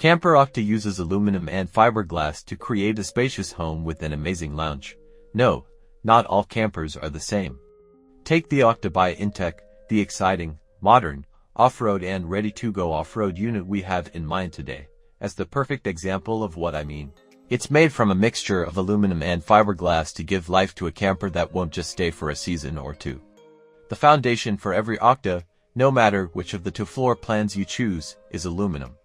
Camper Aucta uses aluminum and fiberglass to create a spacious home with an amazing lounge. No, not all campers are the same. Take the Aucta by inTech, the exciting, modern, off-road and ready-to-go off-road unit we have in mind today, as the perfect example of what I mean. It's made from a mixture of aluminum and fiberglass to give life to a camper that won't just stay for a season or two. The foundation for every Aucta, no matter which of the two floor plans you choose, is aluminum.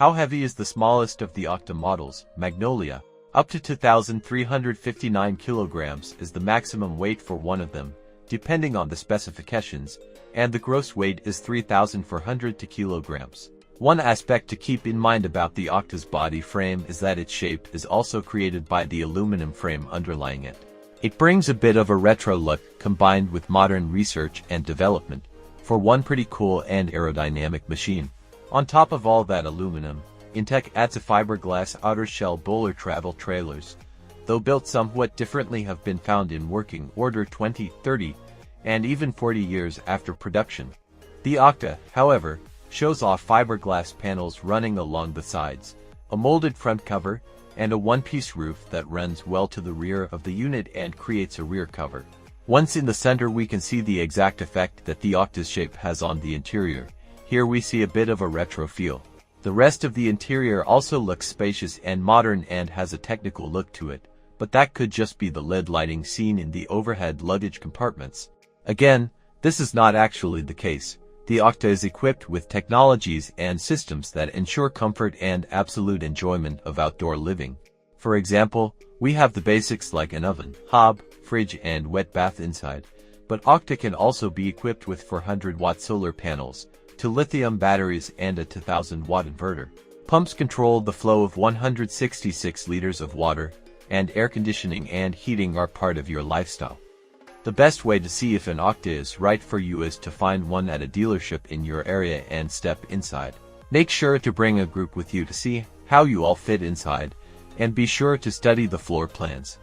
How heavy is the smallest of the Aucta models, Magnolia? Up to 2,359 kilograms is the maximum weight for one of them, depending on the specifications, and the gross weight is 3,400 kilograms. One aspect to keep in mind about the Aucta's body frame is that its shape is also created by the aluminum frame underlying it. It brings a bit of a retro look combined with modern research and development for one pretty cool and aerodynamic machine. On top of all that aluminum, inTech adds a fiberglass outer shell bowler travel trailers, though built somewhat differently, have been found in working order 20, 30, and even 40 years after production. The Aucta, however, shows off fiberglass panels running along the sides, a molded front cover, and a one-piece roof that runs well to the rear of the unit and creates a rear cover. Once in the center, we can see the exact effect that the Aucta's shape has on the interior. Here we see a bit of a retro feel. The rest of the interior also looks spacious and modern and has a technical look to it, but that could just be the LED lighting seen in the overhead luggage compartments. Again, this is not actually the case. The Aucta is equipped with technologies and systems that ensure comfort and absolute enjoyment of outdoor living. For example, we have the basics like an oven, hob, fridge and wet bath inside, but Aucta can also be equipped with 400-watt solar panels, to lithium batteries and a 2,000-watt inverter. Pumps control the flow of 166 liters of water, and air conditioning and heating are part of your lifestyle. The best way to see if an Aucta is right for you is to find one at a dealership in your area and step inside. Make sure to bring a group with you to see how you all fit inside, and be sure to study the floor plans.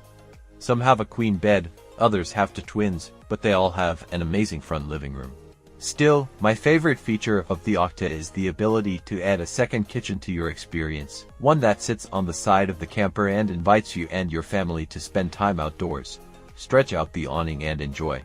Some have a queen bed, others have two twins, but they all have an amazing front living room. Still, my favorite feature of the Aucta is the ability to add a second kitchen to your experience, one that sits on the side of the camper and invites you and your family to spend time outdoors. Stretch out the awning and enjoy.